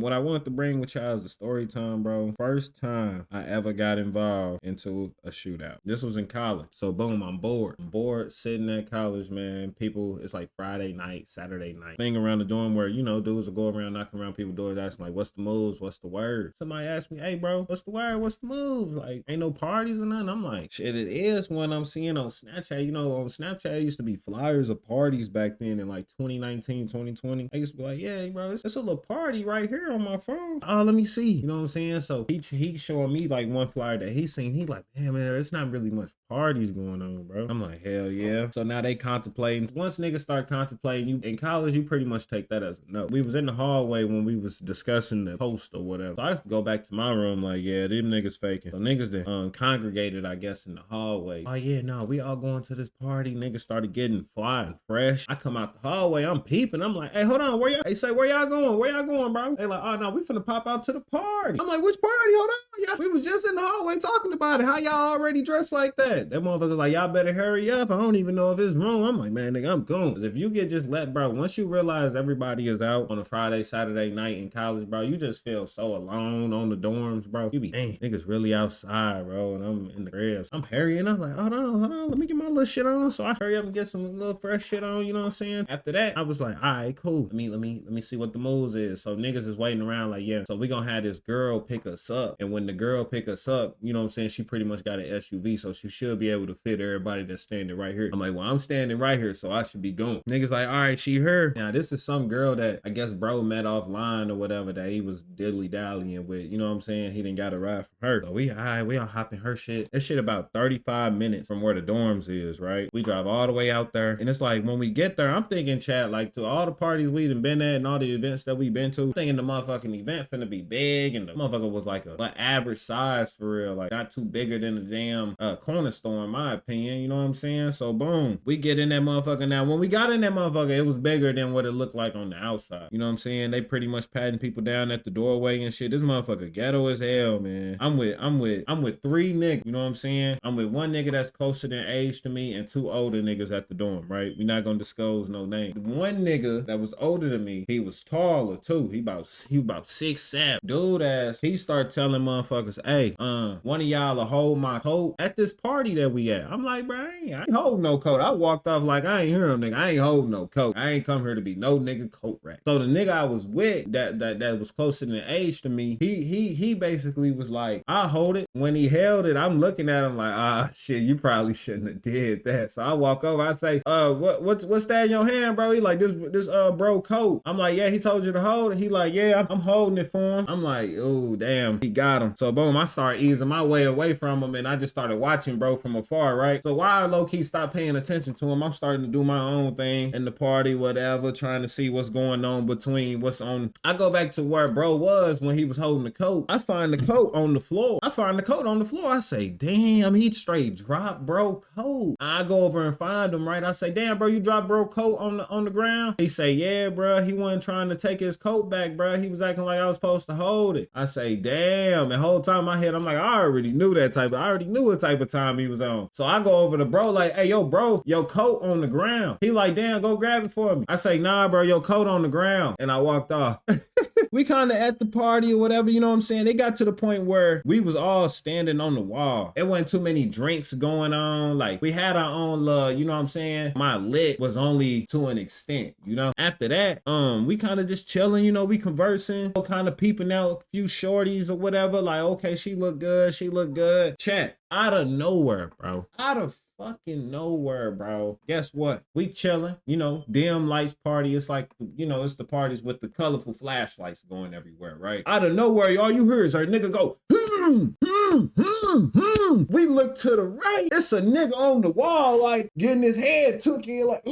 What I wanted to bring with y'all is the story time, bro. First time I ever got involved into a shootout. This was in college. So boom, I'm bored. I'm bored sitting at college, man. People, it's like Friday night, Saturday night. Thing around the dorm where, you know, dudes will go around knocking around people's doors asking like, what's the moves? What's the word? Somebody asked me, hey bro, what's the word? What's the moves? Like, ain't no parties or nothing. I'm like, shit, it is when I'm seeing on Snapchat. You know, on Snapchat, it used to be flyers of parties back then in like 2019, 2020. I used to be like, yeah, bro, it's a little party right here on my phone. Oh, let me see. You know what I'm saying? So he showing me like one flyer that he seen. He like, man, it's not really much parties going on, bro. I'm like, hell yeah. So now they contemplating. Once niggas start contemplating, you in college, you pretty much take that as a no. We was in the hallway when we was discussing the post or whatever. So I go back to my room like, yeah, them niggas faking. So niggas that congregated, I guess, in the hallway. Oh yeah, no, we all going to this party. Niggas started getting fly and fresh. I come out the hallway, I'm peeping. I'm like, hey, hold on, where y'all? They say, where y'all going? Where y'all going, bro? They like, oh no, we finna pop out to the party. I'm like, which party? Hold on, yeah. We was just in the hallway talking about it. How y'all already dressed like that? That motherfucker's like, y'all better hurry up. I don't even know if it's wrong. I'm like, man, nigga, I'm going. Cause if you get just let, bro, once you realize everybody is out on a Friday, Saturday night in college, bro, you just feel so alone on the dorms, bro. You be, dang, niggas really outside, bro, and I'm in the crib. I'm hurrying up like, hold on, let me get my little shit on. So I hurry up and get some little fresh shit on, you know what I'm saying? After that, I was like, all right, cool. Let me see what the moves is. So niggas is waiting around like, yeah, so we gonna have this girl pick us up. And when the girl pick us up, you know what I'm saying? She pretty much got an SUV, so she should be able to fit everybody that's standing right here. I'm like, well, I'm standing right here, so I should be going. Niggas like, all right, she her. Now, this is some girl that I guess bro met offline or whatever that he was dilly-dallying with. You know what I'm saying? He didn't got a ride from her. So we all hopping her shit. That shit about 35 minutes from where the dorms is, right? We drive all the way out there. And it's like, when we get there, I'm thinking, chat, like to all the parties we done been at and all the events that we been to, I'm thinking the motherfucking event finna be big and the motherfucker was like a average size for real. Like not too bigger than the damn corner store in my opinion. You know what I'm saying? So boom, we get in that motherfucker. Now when we got in that motherfucker, it was bigger than what it looked like on the outside. You know what I'm saying? They pretty much patting people down at the doorway and shit. This motherfucker ghetto as hell, man. I'm with three niggas. You know what I'm saying? I'm with one nigga that's closer than age to me and two older niggas at the dorm, right? We're not gonna disclose no name. The one nigga that was older than me, he was taller too. He about 6'7". Dude ass, he started telling motherfuckers, hey, one of y'all will hold my coat at this party that we at. I'm like, bro, I ain't holding no coat. I walked off like I ain't hear him, nigga. I ain't holding no coat. I ain't come here to be no nigga coat rack. So the nigga I was with that was closer than age to me, he basically was like, I'll hold it. When he held it, I'm looking at him like, ah shit, you probably shouldn't have did that. So I walk over, I say, what's that in your hand, bro? He like, this bro coat. I'm like, yeah, he told you to hold it. He like, yeah, I'm holding it for him. I'm like, oh damn, he got him. So boom, I started easing my way away from him and I just started watching bro from afar, right? So while I low-key stopped paying attention to him, I'm starting to do my own thing in the party, whatever, trying to see what's going on between what's on. I go back to where bro was when he was holding the coat. I find the coat on the floor. I say, damn, he straight dropped bro coat. I go over and find him, right? I say, damn, bro, you dropped bro coat on the ground? He say, yeah, bro, he wasn't trying to take his coat back, bro. He was acting like I was supposed to hold it. I say, damn. The whole time in my head, I'm like, I already knew what type of time he was on. So I go over to bro like, hey, yo, bro, your coat on the ground. He like, damn, go grab it for me. I say, nah, bro, your coat on the ground. And I walked off. We kind of at the party or whatever, you know what I'm saying? It got to the point where we was all standing on the wall. It wasn't too many drinks going on. Like we had our own you know what I'm saying? My lit was only to an extent, you know? After that, we kind of just chilling, you know, we conversing, kind of peeping out a few shorties or whatever. Like, okay, she look good. Chat, out of nowhere, bro. Out of fucking nowhere, bro. Guess what? We chilling, you know, dim lights party. It's like, you know, it's the parties with the colorful flashlights going everywhere, right? Out of nowhere, all you hear is our nigga go, We look to the right. It's a nigga on the wall, like getting his head took in, like,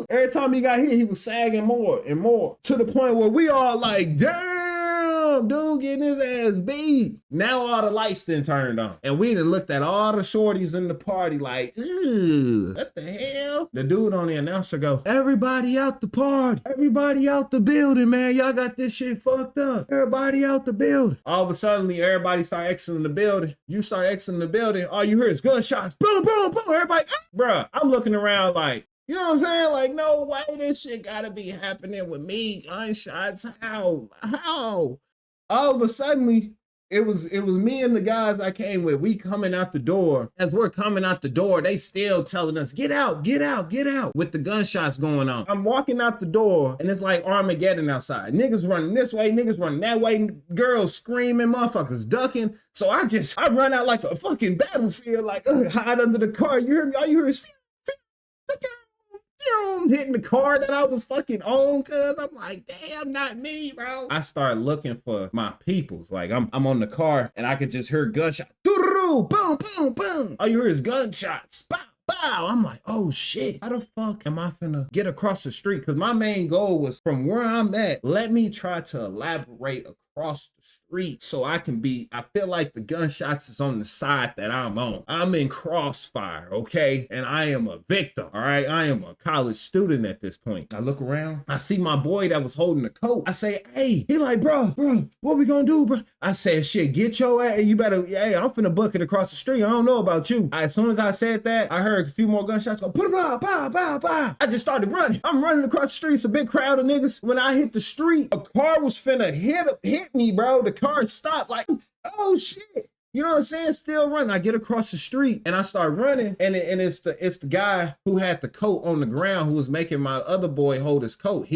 Every time he got hit, he was sagging more and more to the point where we all like, damn, dude getting his ass beat. Now all the lights then turned on. And we done looked at all the shorties in the party like, what the hell? The dude on the announcer go, everybody out the party. Everybody out the building, man. Y'all got this shit fucked up. Everybody out the building. All of a sudden, everybody start exiting the building. You start exiting the building. All you hear is gunshots. Boom, boom, boom. Everybody, bruh. I'm looking around like, You know what I'm saying? Like, no way, this shit gotta be happening with me. Gunshots, how? All of a sudden, it was me and the guys I came with. We coming out the door. As we're coming out the door, they still telling us, get out, get out, get out, with the gunshots going on. I'm walking out the door and it's like Armageddon outside. Niggas running this way, niggas running that way, girls screaming, motherfuckers ducking. So I run out like a fucking battlefield, like hide under the car. You hear me? All you hear is hitting the car that I was fucking on, cuz I'm like, damn, not me, bro. I start looking for my peoples. Like I'm on the car and I could just hear gunshots. Boom, boom, boom. All you hear is gunshots. Bow, bow. I'm like, oh shit. How the fuck am I finna get across the street? Cause my main goal was from where I'm at, let me try to elaborate across the street so I feel like the gunshots is on the side that I'm on. I'm in crossfire, okay? And I am a victim, all right? I am a college student at this point. I look around, I see my boy that was holding the coat. I say, hey, he like, bro, what we gonna do, bro? I said, shit, get your ass, you better, hey, I'm finna book it across the street. I don't know about you. As soon as I said that, I heard a few more gunshots go, pow, pow, pow, pow. I just started running. I'm running across the street. It's a big crowd of niggas. When I hit the street, a car was finna hit me, bro. The car stopped like, oh shit. You know what I'm saying? Still running. I get across the street and I start running, and it's the guy who had the coat on the ground who was making my other boy hold his coat.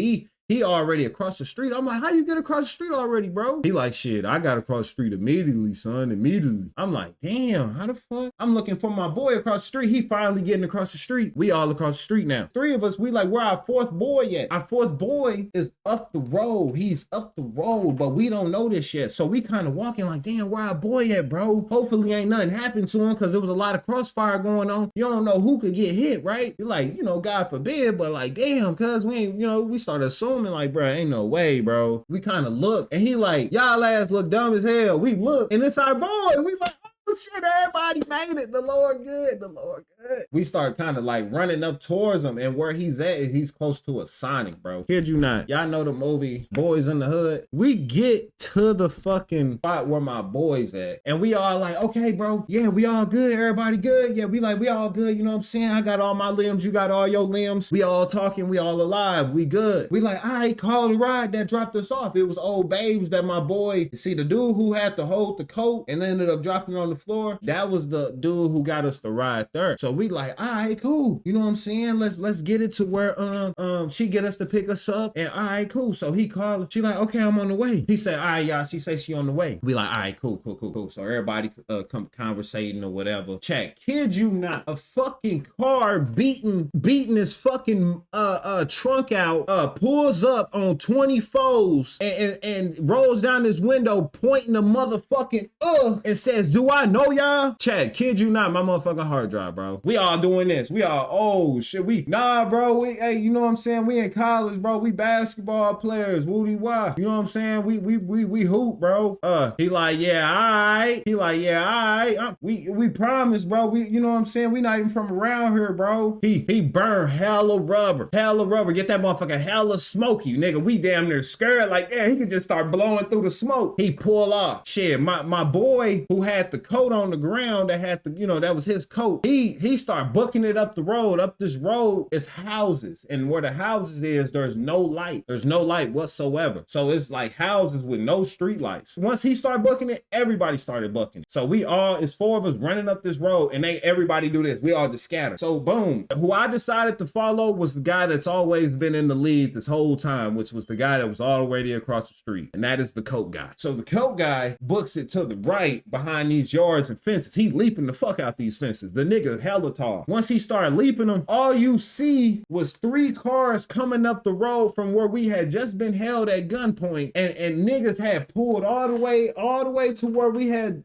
He already across the street. I'm like, how you get across the street already, bro? He like, shit, I got across the street immediately, son, immediately. I'm like, damn, how the fuck? I'm looking for my boy across the street. He finally getting across the street. We all across the street now. Three of us, we like, where our fourth boy at? Our fourth boy is up the road. He's up the road, but we don't know this yet. So we kind of walking like, damn, where our boy at, bro? Hopefully ain't nothing happened to him because there was a lot of crossfire going on. You don't know who could get hit, right? You're like, you know, God forbid, but like, damn, cuz we ain't, you know, we started assuming like, bro, ain't no way, bro. We kind of look and he like, y'all ass look dumb as hell. We look and it's our boy. We like, oh shit, everybody made it. The Lord good, the Lord good. We start kind of like running up towards him, and where he's at, he's close to a Sonic, bro. Kid you not. Y'all know the movie Boys in the Hood? We get to the fucking spot where my boy's at, and we all like, okay, bro, yeah, we all good, everybody good. Yeah, we all good, you know what I'm saying? I got all my limbs, you got all your limbs. We all talking, we all alive, we good. We like, all right, call the ride that dropped us off. It was old babes that my boy, see the dude who had to hold the coat and ended up dropping on the floor, that was the dude who got us the ride there. So we like, all right, cool. You know what I'm saying? Let's get it to where she get us to pick us up, and all right, cool. So he called, she like, okay, I'm on the way. He said, all right, y'all, she say she on the way. We like, all right, cool. So everybody come conversating or whatever. Check. Kid you not, a fucking car beating his fucking trunk out, pulls up on 24s and rolls down his window pointing the motherfucking and says, do I know y'all? Chad, kid you not, my motherfucking hard drive, bro. We all doing this. We all, oh shit, nah, bro. Hey, you know what I'm saying? We in college, bro. We basketball players. Woody why? You know what I'm saying? We hoop, bro. He like, yeah, all right. He like, yeah, all right. We promise, bro. We, you know what I'm saying? We not even from around here, bro. He burned hella rubber. Get that motherfucker hella smoky, nigga. We damn near scared. Like, yeah, he could just start blowing through the smoke. He pull off. Shit, my boy who had the coat on the ground, that had the, you know, that was his coat. He started booking it up the road. Up this road is houses, and where the houses is, there's no light. There's no light whatsoever. So it's like houses with no street lights. Once he started booking it, everybody started booking it. So it's four of us running up this road, and everybody do this. We all just scatter. So boom, who I decided to follow was the guy that's always been in the lead this whole time, which was the guy that was already across the street, and that is the coat guy. So the coat guy books it to the right behind these yards and fences. He leaping the fuck out these fences. The nigga hella tall. Once he started leaping them, all you see was 3 cars coming up the road from where we had just been held at gunpoint, and niggas had pulled all the way to where we had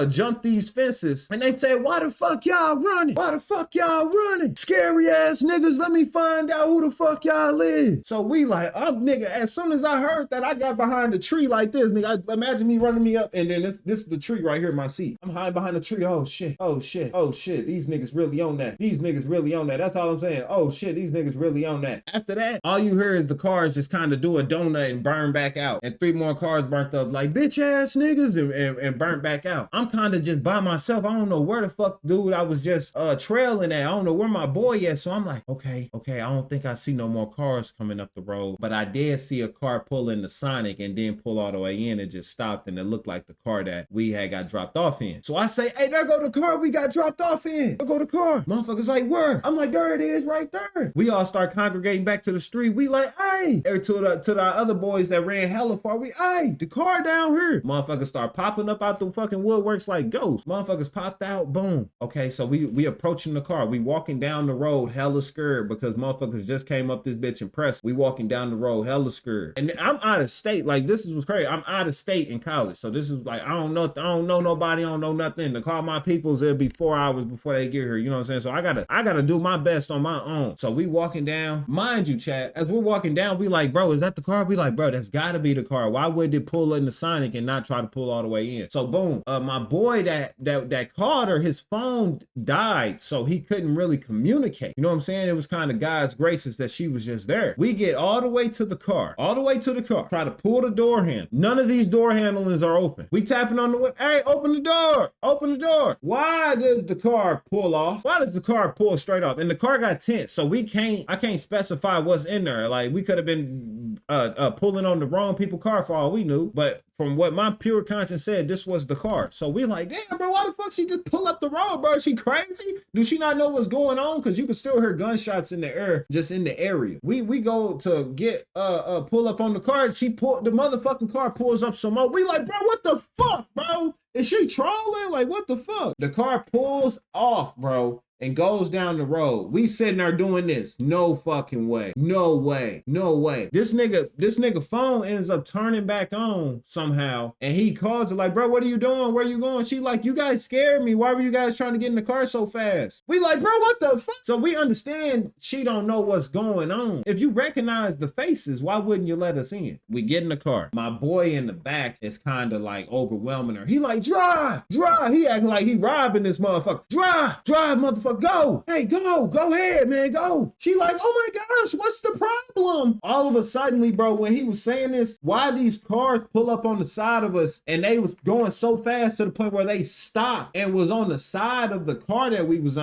jumped these fences, and they said, why the fuck y'all running? Why the fuck y'all running? Scary ass niggas, let me find out who the fuck y'all is. So we like, nigga, as soon as I heard that, I got behind the tree like this, nigga. Imagine me running me up, and then this is the tree right here. in my seat. I'm hiding behind the tree. Oh shit. Oh shit. Oh shit. These niggas really on that. These niggas really on that. That's all I'm saying. Oh shit. These niggas really on that. After that, all you hear is the cars just kind of do a donut and burn back out. And 3 more cars burnt up like bitch ass niggas and burnt back out. I'm kind of just by myself. I don't know where the fuck dude I was just trailing at. I don't know where my boy is. So I'm like, okay, I don't think I see no more cars coming up the road. But I did see a car pull into Sonic and then pull all the way in and just stopped, and it looked like the car that we had got dropped off in. So I say, hey, there go the car we got dropped off in. There go the car. Motherfuckers like, where? I'm like, there it is right there. We all start congregating back to the street. We like, hey, to the other boys that ran hella far, we, hey, the car down here. Motherfuckers start popping up out the fucking woodworks like ghosts. Motherfuckers popped out, boom. Okay, so we approaching the car. We walking down the road hella scared because motherfuckers just came up this bitch and pressed. We walking down the road hella scared. And I'm out of state. Like, this is what's crazy. I'm out of state in college. So this is like, I don't know nobody, I don't know nothing. To call my peoples, it'll be 4 hours before they get here. You know what I'm saying? So I gotta do my best on my own. So we walking down. Mind you, chat, as we're walking down, we like, bro, is that the car? We like, bro, that's gotta be the car. Why would it pull in the Sonic and not try to pull all the way in? So boom, my boy that called her, his phone died, so he couldn't really communicate. You know what I'm saying? It was kind of God's graces that she was just there. We get all the way to the car, try to pull the door handle. None of these door handlings are open. We tapping on the window. Hey, open the door. Why does the car pull off? Why does the car pull straight off? And the car got tint, so I can't specify what's in there. Like, we could have been pulling on the wrong people's car for all we knew, but from what my pure conscience said, this was the car. So we like, damn, bro, why the fuck she just pull up the road, bro? Is she crazy? Do she not know what's going on? Because you can still hear gunshots in the air, just in the area. We go to get pull up on the car. The motherfucking car pulls up some more. We like, bro, what the fuck, bro? Is she trolling? Like, what the fuck? The car pulls off, bro, and goes down the road. We sitting there doing this. No fucking way. No way. No way. This nigga phone ends up turning back on somehow. And he calls her like, bro, what are you doing? Where you going? She like, you guys scared me. Why were you guys trying to get in the car so fast? We like, bro, what the fuck? So we understand she don't know what's going on. If you recognize the faces, why wouldn't you let us in? We get in the car. My boy in the back is kind of like overwhelming her. He like, drive. He acting like he robbing this motherfucker. Drive, motherfucker. Go. Hey, go ahead, man, go. She like, oh my gosh, what's the problem? All of a sudden, bro, when he was saying this, why these cars pull up on the side of us and they was going so fast to the point where they stopped and was on the side of the car that we was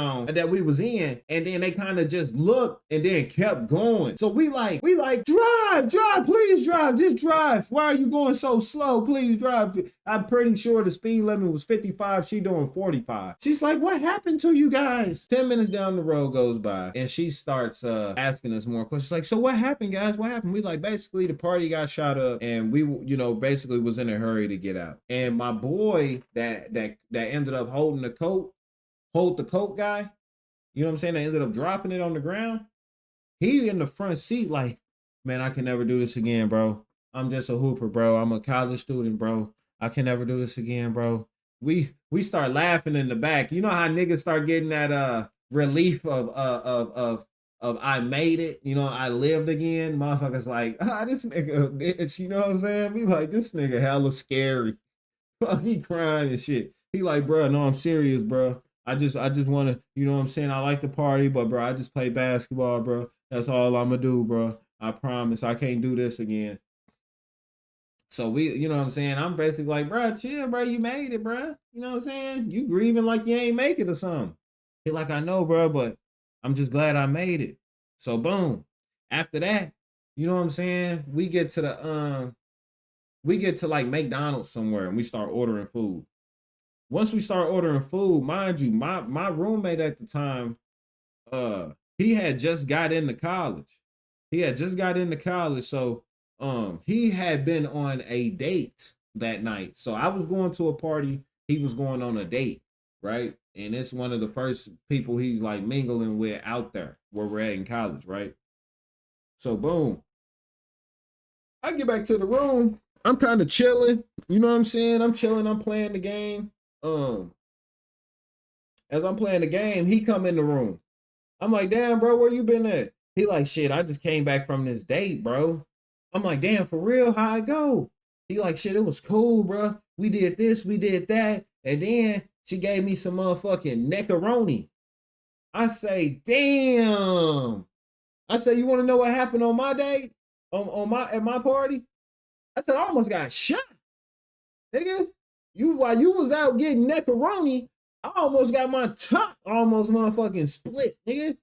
in, and then they kind of just looked and then kept going. So we like, drive, please drive, just drive. Why are you going so slow? Please drive. I'm pretty sure the speed limit was 55. She doing 45. She's like, what happened to you guys? 10 minutes down the road goes by and she starts asking us more questions. Like, so what happened, guys? What happened? We like, basically the party got shot up and we, basically was in a hurry to get out. And my boy that ended up holding the coat guy, you know what I'm saying? They ended up dropping it on the ground. He in the front seat like, man, I can never do this again, bro. I'm just a hooper, bro. I'm a college student, bro. I can never do this again, bro. We start laughing in the back. You know how niggas start getting that relief of I made it, I lived again. Motherfuckers like, this nigga bitch, you know what I'm saying? Be like, this nigga hella scary. He crying and shit. He like, bro, no, I'm serious, bro. I just want to, you know what I'm saying? I like to party, but bro, I just play basketball, bro. That's all I'm gonna do, bro. I promise I can't do this again. So we, you know what I'm saying? I'm basically like, bro, chill, bro. You made it, bro. You know what I'm saying? You grieving like you ain't make it or something. He like, I know, bro, but I'm just glad I made it. So boom. After that, you know what I'm saying? We get to like McDonald's somewhere and we start ordering food. Once we start ordering food, mind you, my roommate at the time, he had just got into college. So he had been on a date that night. So I was going to a party, he was going on a date, right? And it's one of the first people he's like mingling with out there where we're at in college, right? So boom. I get back to the room. I'm kind of chilling. You know what I'm saying? I'm chilling. I'm playing the game. As I'm playing the game, he come in the room. I'm like, damn, bro, where you been at? He like, shit, I just came back from this date, bro. I'm like, damn, for real? How it go? He like, shit, it was cool, bro. We did this, we did that. And then she gave me some motherfucking macaroni. I say, damn. I said, you want to know what happened on my day? On my at my party? I said, I almost got shot. Nigga. While you was out getting macaroni, I almost got my top almost motherfucking split, nigga.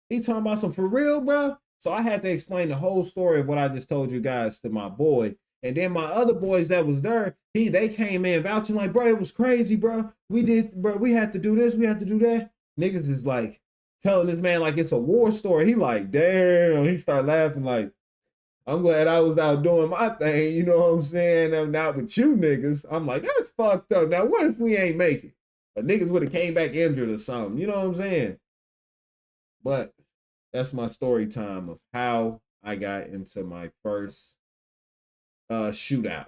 He talking about some for real, bro. So I had to explain the whole story of what I just told you guys to my boy. And then my other boys that was there, they came in vouching like, bro, it was crazy, bro. We had to do this, we had to do that. Niggas is like telling this man like it's a war story. He like, damn. He started laughing like, I'm glad I was out doing my thing, you know what I'm saying? I'm not with you niggas. I'm like, that's fucked up. Now, what if we ain't make it? But niggas would have came back injured or something, you know what I'm saying? But that's my story time of how I got into my first shootout.